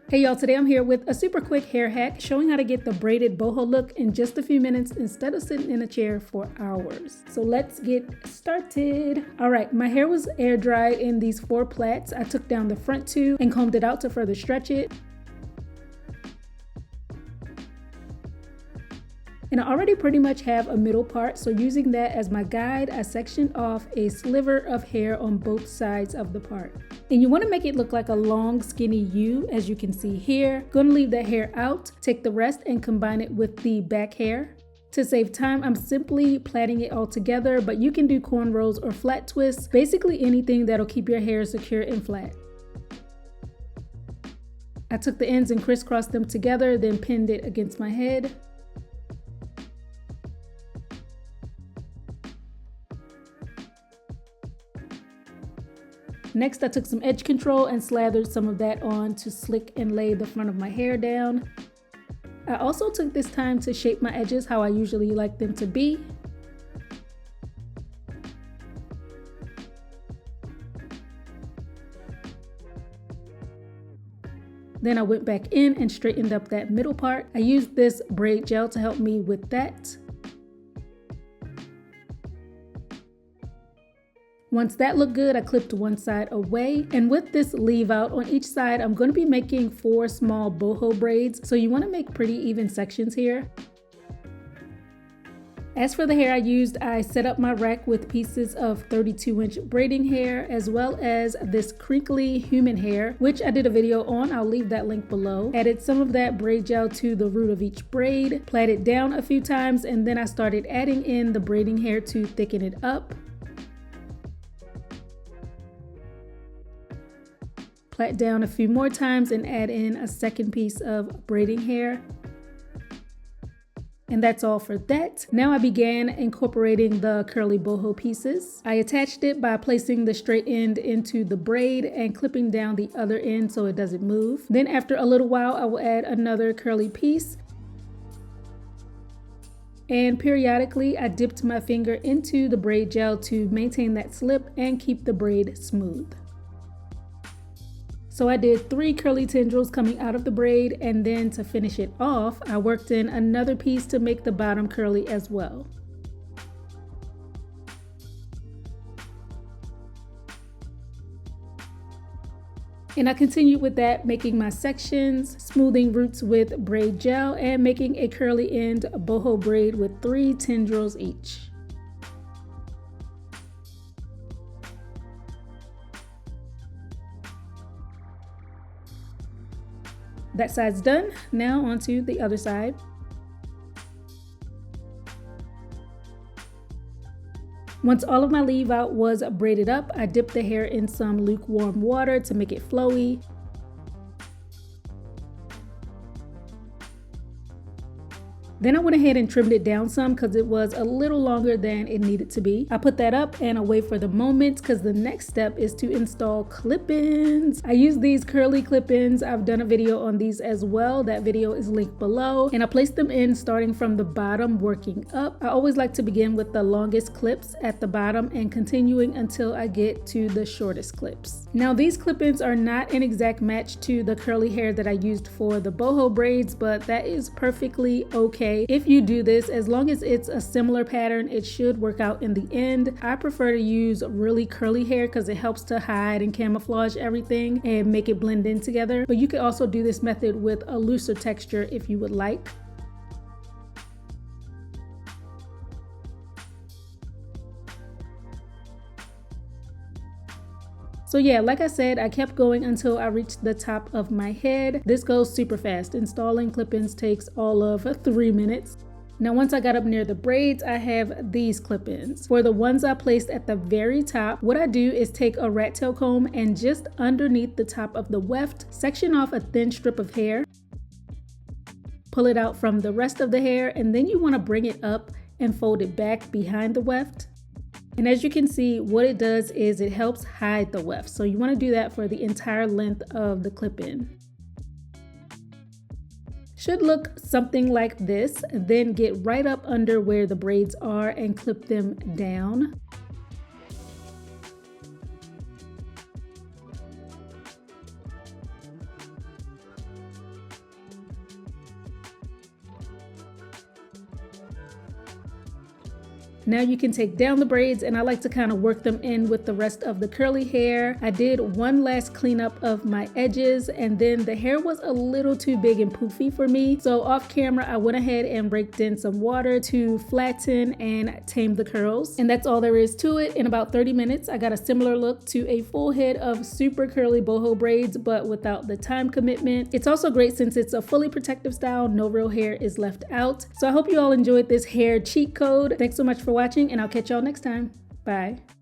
Hey y'all, today I'm here with a super quick hair hack showing how to get the braided boho look in just a few minutes instead of sitting in a chair for hours. So let's get started. All right, my hair was air dried in these 4 plaits. I took down the front 2 and combed it out to further stretch it. And I already pretty much have a middle part, so using that as my guide, I sectioned off a sliver of hair on both sides of the part. And you want to make it look like a long skinny U, as you can see here. Gonna leave that hair out, take the rest and combine it with the back hair. To save time, I'm simply plaiting it all together, but you can do cornrows or flat twists, basically anything that'll keep your hair secure and flat. I took the ends and crisscrossed them together, then pinned it against my head. Next, I took some edge control and slathered some of that on to slick and lay the front of my hair down. I also took this time to shape my edges how I usually like them to be. Then I went back in and straightened up that middle part. I used this braid gel to help me with that. Once that looked good, I clipped one side away, and with this leave out on each side, I'm going to be making 4 small boho braids, so you want to make pretty even sections here. As for the hair I used, I set up my rack with pieces of 32-inch braiding hair, as well as this crinkly human hair, which I did a video on. I'll leave that link below. Added some of that braid gel to the root of each braid, plaited down a few times, and then I started adding in the braiding hair to thicken it up. Plait down a few more times and add in a second piece of braiding hair. And that's all for that. Now I began incorporating the curly boho pieces. I attached it by placing the straight end into the braid and clipping down the other end so it doesn't move. Then after a little while, I will add another curly piece. And periodically, I dipped my finger into the braid gel to maintain that slip and keep the braid smooth. So I did 3 curly tendrils coming out of the braid, and then to finish it off, I worked in another piece to make the bottom curly as well. And I continued with that, making my sections, smoothing roots with braid gel, and making a curly end boho braid with 3 tendrils each. That side's done. Now onto the other side. Once all of my leave out was braided up, I dipped the hair in some lukewarm water to make it flowy. Then I went ahead and trimmed it down some because it was a little longer than it needed to be. I put that up and away for the moment because the next step is to install clip-ins. I use these curly clip-ins. I've done a video on these as well. That video is linked below. And I placed them in starting from the bottom, working up. I always like to begin with the longest clips at the bottom and continuing until I get to the shortest clips. Now these clip-ins are not an exact match to the curly hair that I used for the boho braids, but that is perfectly okay. If you do this, as long as it's a similar pattern, it should work out in the end. I prefer to use really curly hair because it helps to hide and camouflage everything and make it blend in together. But you could also do this method with a looser texture if you would like. So yeah, like I said, I kept going until I reached the top of my head. This goes super fast. Installing clip-ins takes all of 3 minutes. Now once I got up near the braids, I have these clip-ins. For the ones I placed at the very top, what I do is take a rat tail comb and just underneath the top of the weft, section off a thin strip of hair. Pull it out from the rest of the hair, and then you want to bring it up and fold it back behind the weft. And as you can see, what it does is it helps hide the weft. So you want to do that for the entire length of the clip-in. Should look something like this. Then get right up under where the braids are and clip them down. Now you can take down the braids, and I like to kind of work them in with the rest of the curly hair. I did one last cleanup of my edges, and then the hair was a little too big and poofy for me. So off camera, I went ahead and raked in some water to flatten and tame the curls. And that's all there is to it. In about 30 minutes, I got a similar look to a full head of super curly boho braids, but without the time commitment. It's also great since it's a fully protective style, no real hair is left out. So I hope you all enjoyed this hair cheat code. Thanks so much for watching, and I'll catch y'all next time. Bye.